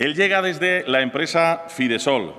Él llega desde la empresa Fidesol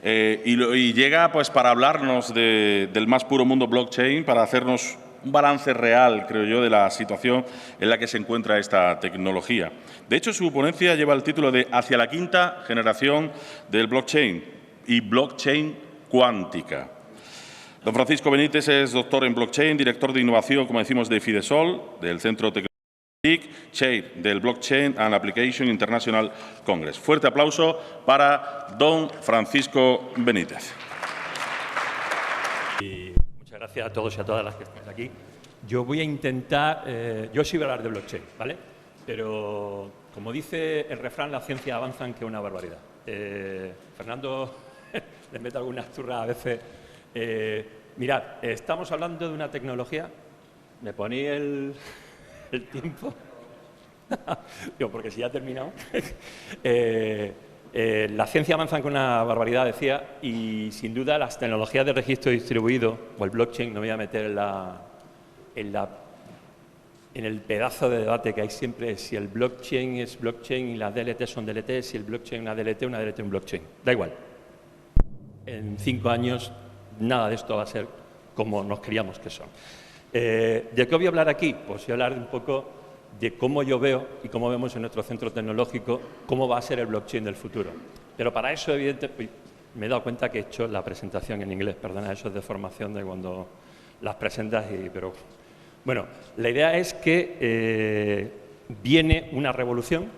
y llega pues, para hablarnos del más puro mundo blockchain, para hacernos un balance real, creo yo, de la situación en la que se encuentra esta tecnología. De hecho, su ponencia lleva el título de Hacia la quinta generación del blockchain y blockchain cuántica. Don Francisco Benítez es doctor en blockchain, director de innovación, como decimos, de Fidesol, del Centro Tecnológico, chair del Blockchain and Application International Congress. Fuerte aplauso para don Francisco Benítez. Muchas gracias a todos y a todas las que estáis aquí. Yo voy a intentar, yo sí voy a hablar de blockchain, ¿vale? Pero, como dice el refrán, la ciencia avanza en que una barbaridad. Fernando le mete algunas turras a veces. Mirad, estamos hablando de una tecnología. ¿Me ponéis el tiempo? Digo, porque si ya ha terminado. La ciencia avanza con una barbaridad, decía, y sin duda las tecnologías de registro distribuido, o el blockchain, no me voy a meter en el pedazo de debate que hay siempre, si el blockchain es blockchain y las DLT son DLT, si el blockchain es una DLT un blockchain. Da igual. En 5 años nada de esto va a ser como nos creíamos que son. ¿De qué voy a hablar aquí? Pues voy a hablar un poco de cómo yo veo y cómo vemos en nuestro centro tecnológico cómo va a ser el blockchain del futuro. Pero para eso, evidentemente, me he dado cuenta que he hecho la presentación en inglés. Perdona, eso es de formación de cuando las presentas. Pero bueno, la idea es que viene una revolución.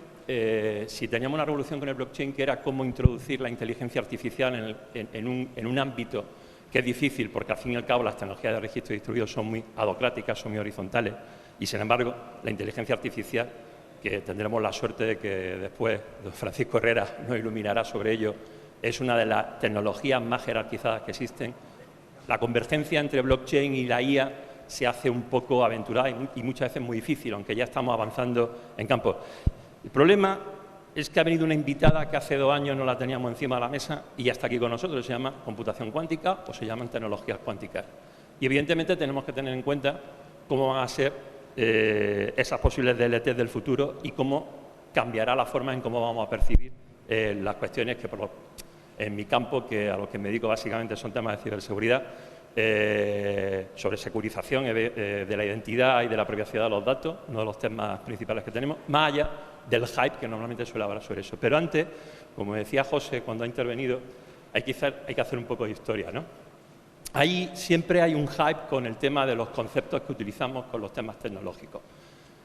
Si teníamos una revolución con el blockchain, que era cómo introducir la inteligencia artificial en un ámbito que es difícil, porque al fin y al cabo las tecnologías de registro distribuido son muy adocráticas, son muy horizontales, y sin embargo la inteligencia artificial, que tendremos la suerte de que después don Francisco Herrera nos iluminará sobre ello, es una de las tecnologías más jerarquizadas que existen. La convergencia entre blockchain y la IA se hace un poco aventurada y muchas veces muy difícil, aunque ya estamos avanzando en campo. El problema es que ha venido una invitada que hace 2 años no la teníamos encima de la mesa y ya está aquí con nosotros. Se llama computación cuántica o se llaman tecnologías cuánticas. Y evidentemente tenemos que tener en cuenta cómo van a ser esas posibles DLTs del futuro y cómo cambiará la forma en cómo vamos a percibir las cuestiones que en mi campo, que a lo que me dedico básicamente son temas de ciberseguridad, sobre securización de la identidad y de la privacidad de los datos, uno de los temas principales que tenemos, más allá del hype que normalmente suele hablar sobre eso. Pero antes, como decía José cuando ha intervenido, hay que hacer un poco de historia, ¿no? Siempre hay un hype con el tema de los conceptos que utilizamos con los temas tecnológicos.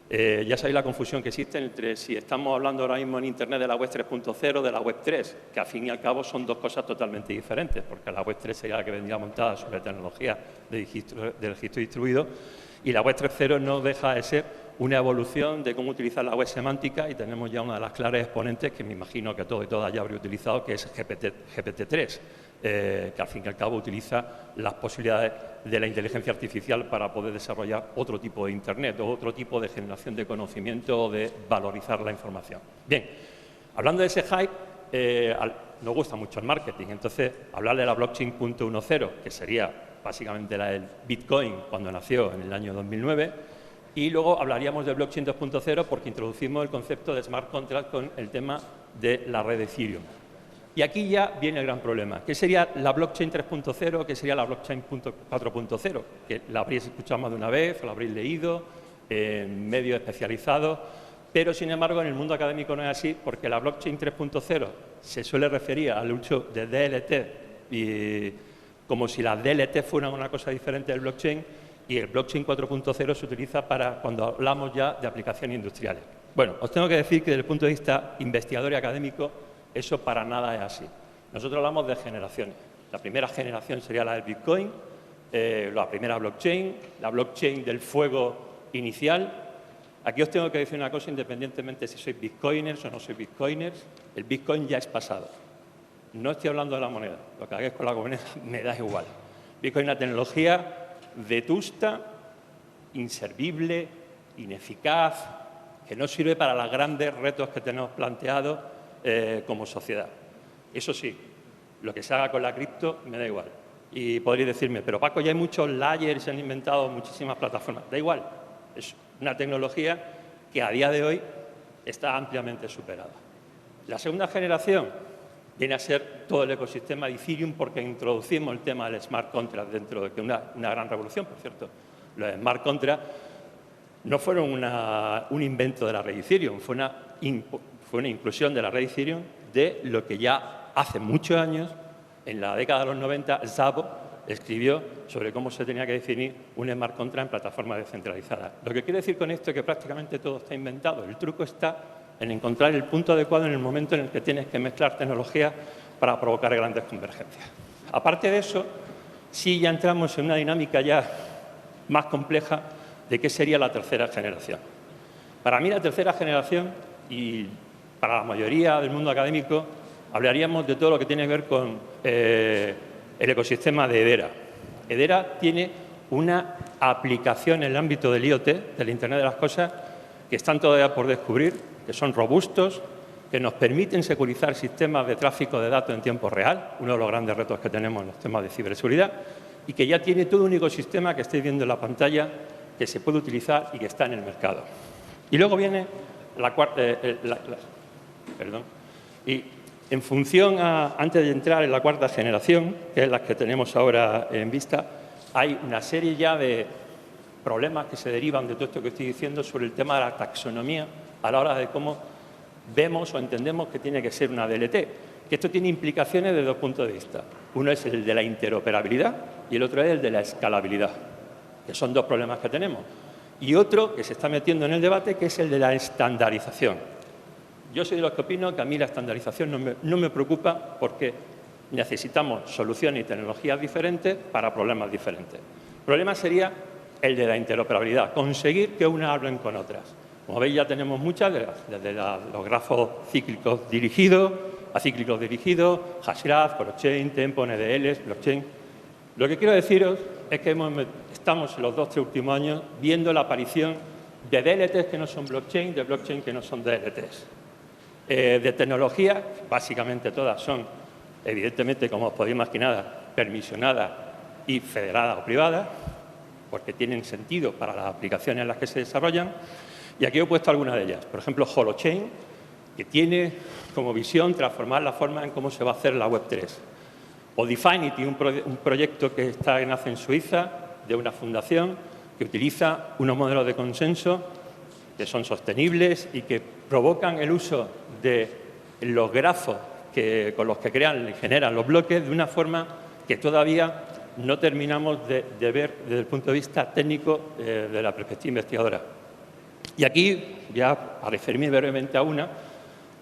Ya sabéis la confusión que existe entre si estamos hablando ahora mismo en Internet de la web 3.0 o de la web 3, que al fin y al cabo son dos cosas totalmente diferentes, porque la web 3 sería la que vendría montada sobre tecnología de registro distribuido, y la web 3.0 no deja de ser una evolución de cómo utilizar la web semántica, y tenemos ya una de las claras exponentes que me imagino que todos y todas ya habréis utilizado, que es GPT-3, que al fin y al cabo utiliza las posibilidades de la inteligencia artificial para poder desarrollar otro tipo de Internet o otro tipo de generación de conocimiento o de valorizar la información. Bien, hablando de ese hype, nos gusta mucho el marketing. Entonces, hablar de la blockchain 0.10, que sería básicamente la del Bitcoin cuando nació en el año 2009, y luego hablaríamos de blockchain 2.0 porque introducimos el concepto de smart contract con el tema de la red de Ethereum. Y aquí ya viene el gran problema. ¿Qué sería la blockchain 3.0? ¿Qué sería la blockchain 4.0? Que la habréis escuchado más de una vez, o la habréis leído en medios especializados, pero sin embargo en el mundo académico no es así, porque la blockchain 3.0 se suele referir al uso de DLT y como si las DLT fueran una cosa diferente del blockchain, y el blockchain 4.0 se utiliza para cuando hablamos ya de aplicaciones industriales. Bueno, os tengo que decir que desde el punto de vista investigador y académico, eso para nada es así. Nosotros hablamos de generaciones. La primera generación sería la del Bitcoin, la primera blockchain, la blockchain del fuego inicial. Aquí os tengo que decir una cosa, independientemente si sois bitcoiners o no sois bitcoiners, el Bitcoin ya es pasado. No estoy hablando de la moneda, lo que hagáis con la moneda me da igual. Bitcoin es una tecnología vetusta, inservible, ineficaz, que no sirve para los grandes retos que tenemos planteados como sociedad. Eso sí, lo que se haga con la cripto me da igual. Y podréis decirme, pero Paco, ya hay muchos layers, se han inventado muchísimas plataformas. Da igual, es una tecnología que a día de hoy está ampliamente superada. La segunda generación viene a ser todo el ecosistema de Ethereum porque introducimos el tema del smart contract dentro de una gran revolución, por cierto. Los smart contracts no fueron un invento de la red Ethereum, fue una inclusión de la red Ethereum de lo que ya hace muchos años, en la década de los 90, Szabo escribió sobre cómo se tenía que definir un smart contract en plataformas descentralizadas. Lo que quiero decir con esto es que prácticamente todo está inventado. El truco está en encontrar el punto adecuado en el momento en el que tienes que mezclar tecnologías para provocar grandes convergencias. Aparte de eso, sí ya entramos en una dinámica ya más compleja de qué sería la tercera generación. Para mí, la tercera generación, y para la mayoría del mundo académico, hablaríamos de todo lo que tiene que ver con el ecosistema de Hedera. Hedera tiene una aplicación en el ámbito del IoT, del Internet de las Cosas, que están todavía por descubrir, que son robustos, que nos permiten securizar sistemas de tráfico de datos en tiempo real, uno de los grandes retos que tenemos en los temas de ciberseguridad, y que ya tiene todo un ecosistema que estáis viendo en la pantalla, que se puede utilizar y que está en el mercado. Y luego viene la cuarta... Y en función antes de entrar en la cuarta generación, que es la que tenemos ahora en vista, hay una serie ya de problemas que se derivan de todo esto que estoy diciendo sobre el tema de la taxonomía a la hora de cómo vemos o entendemos que tiene que ser una DLT. Que esto tiene implicaciones desde dos puntos de vista. Uno es el de la interoperabilidad y el otro es el de la escalabilidad, que son dos problemas que tenemos. Y otro que se está metiendo en el debate, que es el de la estandarización. Yo soy de los que opino que a mí la estandarización no me preocupa porque necesitamos soluciones y tecnologías diferentes para problemas diferentes. El problema sería el de la interoperabilidad, conseguir que unas hablen con otras. Como veis, ya tenemos muchas, desde los grafos cíclicos dirigidos, acíclicos dirigidos, Hashgraph, Corochain, Tempo, NDLs, blockchain. Lo que quiero deciros es que estamos en los 2 o 3 últimos años viendo la aparición de DLTs que no son blockchain, de blockchain que no son DLTs. De tecnología, básicamente todas son, evidentemente, como os podéis imaginar, permisionadas y federadas o privadas, porque tienen sentido para las aplicaciones en las que se desarrollan. Y aquí he puesto algunas de ellas. Por ejemplo, Holochain, que tiene como visión transformar la forma en cómo se va a hacer la Web3. O Definity, un proyecto que nace en Suiza, de una fundación que utiliza unos modelos de consenso que son sostenibles y que provocan el uso de los grafos con los que crean y generan los bloques de una forma que todavía no terminamos de ver desde el punto de vista técnico de la perspectiva investigadora. Y aquí voy a referirme brevemente a una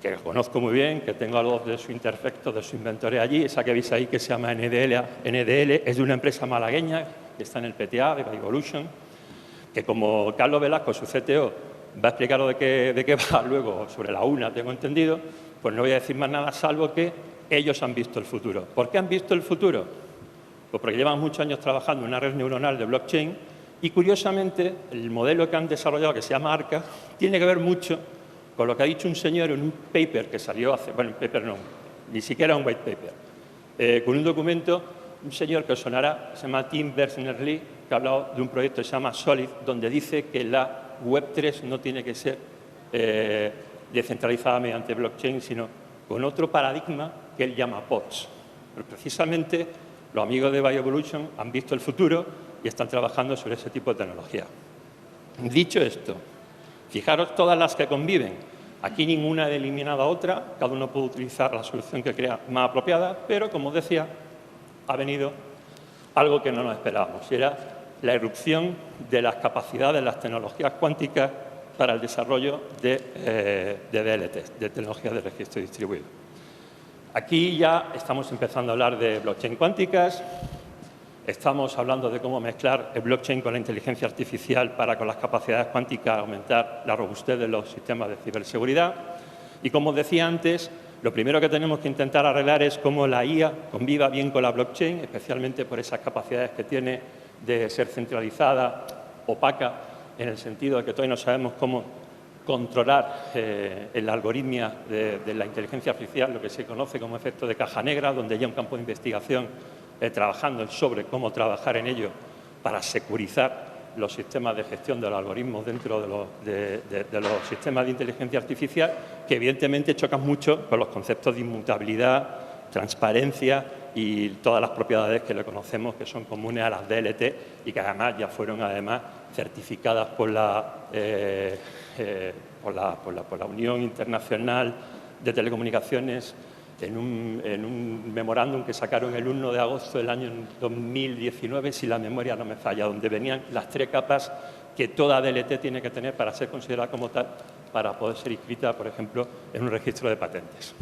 que conozco muy bien, que tengo a los de su interfecto, de su inventores allí, esa que veis ahí que se llama NDL, es de una empresa malagueña que está en el PTA, de Evolution, que como Carlos Velasco, su CTO, va a explicar de qué va luego sobre la UNA, tengo entendido, pues no voy a decir más nada, salvo que ellos han visto el futuro. ¿Por qué han visto el futuro? Pues porque llevan muchos años trabajando en una red neuronal de blockchain y, curiosamente, el modelo que han desarrollado, que se llama ARCA, tiene que ver mucho con lo que ha dicho un señor en un paper que salió hace... Bueno, un paper no, ni siquiera un white paper. Con un documento, un señor que os sonará, se llama Tim Berners-Lee, que ha hablado de un proyecto que se llama Solid, donde dice que la Web3 no tiene que ser descentralizada mediante blockchain, sino con otro paradigma que él llama pods. Pero precisamente los amigos de Bioevolution han visto el futuro y están trabajando sobre ese tipo de tecnología. Dicho esto, fijaros todas las que conviven. Aquí ninguna ha eliminado a otra, cada uno puede utilizar la solución que crea más apropiada, pero, como os decía, ha venido algo que no nos esperábamos, y era la irrupción de las capacidades de las tecnologías cuánticas para el desarrollo de DLTs, de tecnologías de registro distribuido. Aquí ya estamos empezando a hablar de blockchain cuánticas, estamos hablando de cómo mezclar el blockchain con la inteligencia artificial para, con las capacidades cuánticas, aumentar la robustez de los sistemas de ciberseguridad. Y, como os decía antes, lo primero que tenemos que intentar arreglar es cómo la IA conviva bien con la blockchain, especialmente por esas capacidades que tiene de ser centralizada, opaca, en el sentido de que todavía no sabemos cómo controlar la algoritmia de la inteligencia artificial, lo que se conoce como efecto de caja negra, donde hay un campo de investigación trabajando sobre cómo trabajar en ello para securizar los sistemas de gestión de los algoritmos dentro de los sistemas de inteligencia artificial, que evidentemente chocan mucho con los conceptos de inmutabilidad, transparencia y todas las propiedades que le conocemos, que son comunes a las DLT y que además ya fueron certificadas por la Unión Internacional de Telecomunicaciones en un memorándum que sacaron el 1 de agosto del año 2019, si la memoria no me falla, donde venían las 3 capas que toda DLT tiene que tener para ser considerada como tal, para poder ser inscrita, por ejemplo, en un registro de patentes.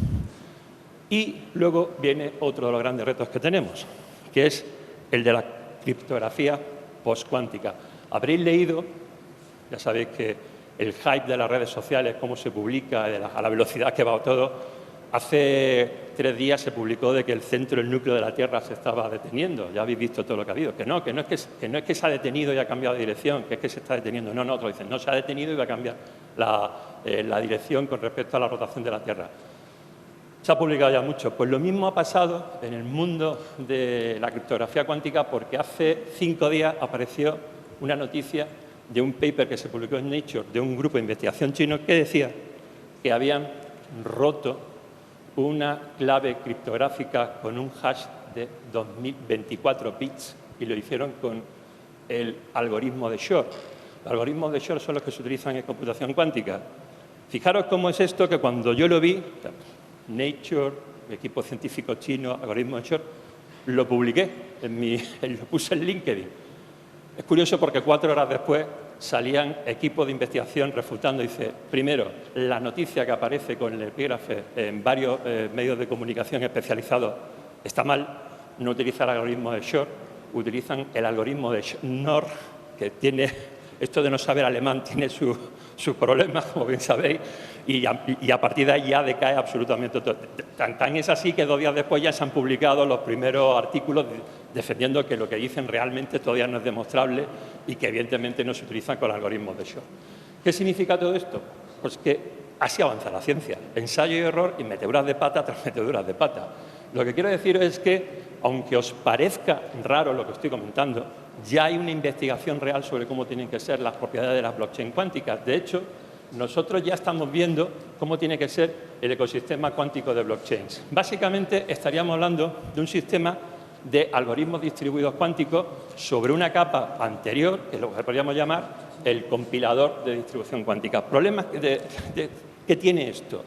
Y luego viene otro de los grandes retos que tenemos, que es el de la criptografía postcuántica. Habréis leído, ya sabéis que el hype de las redes sociales, cómo se publica, a la velocidad que va todo. Hace 3 días se publicó de que el centro, el núcleo de la Tierra se estaba deteniendo. Ya habéis visto todo lo que ha habido. Que no es que se ha detenido y ha cambiado de dirección, que es que se está deteniendo. No, otros dicen, no se ha detenido y va a cambiar la dirección con respecto a la rotación de la Tierra. Se ha publicado ya mucho. Pues lo mismo ha pasado en el mundo de la criptografía cuántica, porque hace 5 días apareció una noticia de un paper que se publicó en Nature de un grupo de investigación chino que decía que habían roto una clave criptográfica con un hash de 2024 bits y lo hicieron con el algoritmo de Shor. Los algoritmos de Shor son los que se utilizan en computación cuántica. Fijaros cómo es esto, que cuando yo lo vi, Nature, mi equipo científico chino, algoritmo de Shor, lo publiqué, lo puse en LinkedIn. Es curioso porque 4 horas después salían equipos de investigación refutando. Dice, primero, la noticia que aparece con el epígrafe en varios medios de comunicación especializados está mal, no utiliza el algoritmo de Shor, utilizan el algoritmo de Schnorr, que tiene, esto de no saber alemán tiene sus problemas, como bien sabéis, y a partir de ahí ya decae absolutamente todo. Tan es así que 2 días después ya se han publicado los primeros artículos defendiendo que lo que dicen realmente todavía no es demostrable y que evidentemente no se utilizan con algoritmos de Shor. ¿Qué significa todo esto? Pues que así avanza la ciencia. Ensayo y error y meteduras de pata tras meteduras de pata. Lo que quiero decir es que, aunque os parezca raro lo que estoy comentando, ya hay una investigación real sobre cómo tienen que ser las propiedades de las blockchain cuánticas. De hecho, nosotros ya estamos viendo cómo tiene que ser el ecosistema cuántico de blockchains. Básicamente estaríamos hablando de un sistema de algoritmos distribuidos cuánticos sobre una capa anterior, que es lo que podríamos llamar el compilador de distribución cuántica. ¿Problemas que tiene esto?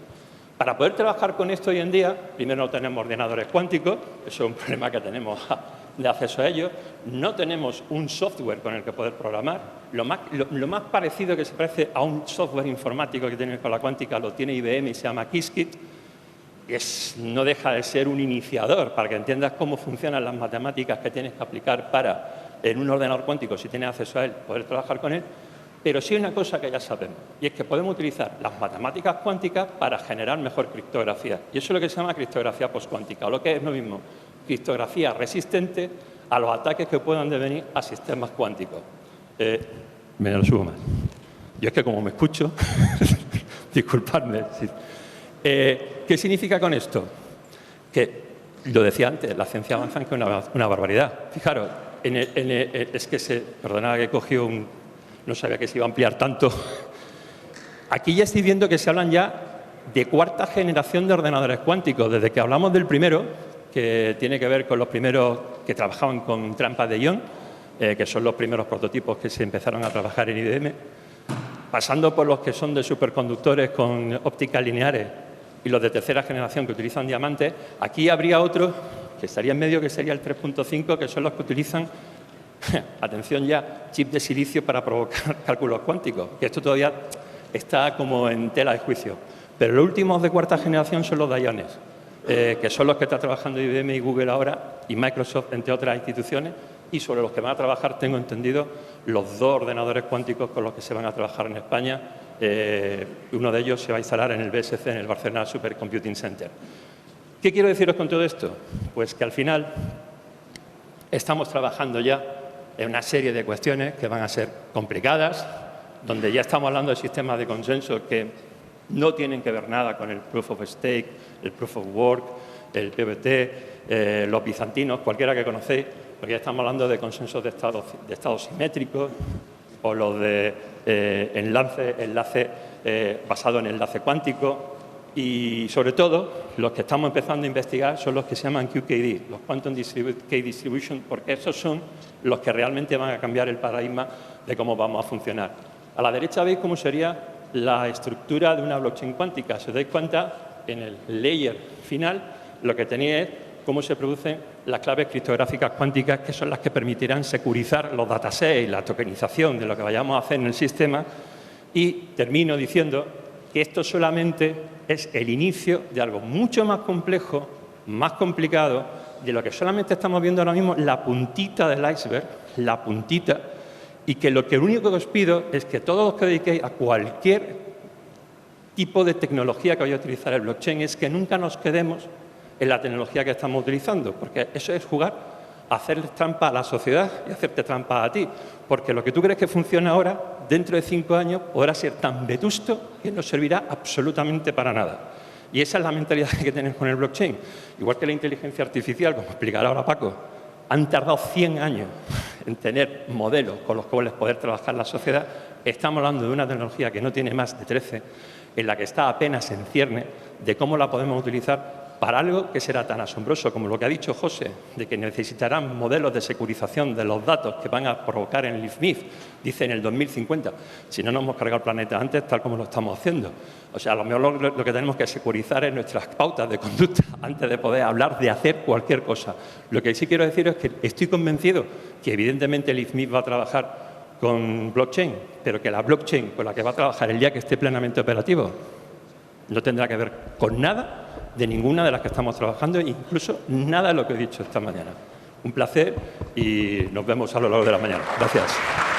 Para poder trabajar con esto hoy en día, primero no tenemos ordenadores cuánticos, eso es un problema que tenemos de acceso a ellos, no tenemos un software con el que poder programar. Lo más parecido que se parece a un software informático que tiene con la cuántica lo tiene IBM y se llama Qiskit. No deja de ser un iniciador para que entiendas cómo funcionan las matemáticas que tienes que aplicar para, en un ordenador cuántico, si tienes acceso a él, poder trabajar con él. Pero sí hay una cosa que ya sabemos, y es que podemos utilizar las matemáticas cuánticas para generar mejor criptografía. Y eso es lo que se llama criptografía postcuántica, o lo que es lo mismo, criptografía resistente a los ataques que puedan devenir a sistemas cuánticos. Me lo subo más. Yo es que como me escucho, disculpadme. Sí. ¿Qué significa con esto? Que, lo decía antes, la ciencia avanza en que una barbaridad. Fijaros, perdonad que he cogido no sabía que se iba a ampliar tanto. Aquí ya estoy viendo que se hablan ya de 4ª generación de ordenadores cuánticos. Desde que hablamos del primero, que tiene que ver con los primeros que trabajaban con trampas de ion, que son los primeros prototipos que se empezaron a trabajar en IBM, pasando por los que son de superconductores con ópticas lineares y los de 3ª generación que utilizan diamantes. Aquí habría otro que estaría en medio, que sería el 3.5, que son los que utilizan, atención ya, chip de silicio para provocar cálculos cuánticos, que esto todavía está como en tela de juicio. Pero los últimos de 4ª generación son los de iones, que son los que está trabajando IBM y Google ahora, y Microsoft, entre otras instituciones, y sobre los que van a trabajar, tengo entendido, los 2 ordenadores cuánticos con los que se van a trabajar en España. Uno de ellos se va a instalar en el BSC, en el Barcelona Supercomputing Center. ¿Qué quiero deciros con todo esto? Pues que al final estamos trabajando ya en una serie de cuestiones que van a ser complicadas, donde ya estamos hablando de sistemas de consenso que no tienen que ver nada con el Proof of Stake, el Proof of Work, el PBT, los bizantinos, cualquiera que conocéis, porque ya estamos hablando de consensos de estados simétricos, o los de enlace basado en enlace cuántico. Y, sobre todo, los que estamos empezando a investigar son los que se llaman QKD, los Quantum Key Distribution, porque esos son los que realmente van a cambiar el paradigma de cómo vamos a funcionar. A la derecha veis cómo sería la estructura de una blockchain cuántica. Si os dais cuenta, en el layer final lo que tenéis es cómo se producen las claves criptográficas cuánticas, que son las que permitirán securizar los datasets y la tokenización de lo que vayamos a hacer en el sistema. Y termino diciendo que esto solamente es el inicio de algo mucho más complejo, más complicado, de lo que solamente estamos viendo ahora mismo, la puntita del iceberg, la puntita, y que lo único que os pido es que todos los que dediquéis a cualquier tipo de tecnología que vaya a utilizar el blockchain es que nunca nos quedemos en la tecnología que estamos utilizando, porque eso es jugar a hacerle trampa a la sociedad y hacerte trampa a ti, porque lo que tú crees que funciona ahora, dentro de 5 años, podrá ser tan vetusto que no servirá absolutamente para nada. Y esa es la mentalidad que hay que tener con el blockchain. Igual que la inteligencia artificial, como explicará ahora Paco, han tardado 100 años en tener modelos con los cuales poder trabajar la sociedad. Estamos hablando de una tecnología que no tiene más de 13, en la que está apenas en cierne de cómo la podemos utilizar para algo que será tan asombroso como lo que ha dicho José, de que necesitarán modelos de securización de los datos que van a provocar en el IFMIF, dice en el 2050, si no nos hemos cargado el planeta antes, tal como lo estamos haciendo. O sea, a lo mejor lo que tenemos que securizar es nuestras pautas de conducta antes de poder hablar de hacer cualquier cosa. Lo que sí quiero decir es que estoy convencido que evidentemente el IFMIF va a trabajar con blockchain, pero que la blockchain con la que va a trabajar el día que esté plenamente operativo no tendrá que ver con nada de ninguna de las que estamos trabajando, incluso nada de lo que he dicho esta mañana. Un placer y nos vemos a lo largo de la mañana. Gracias.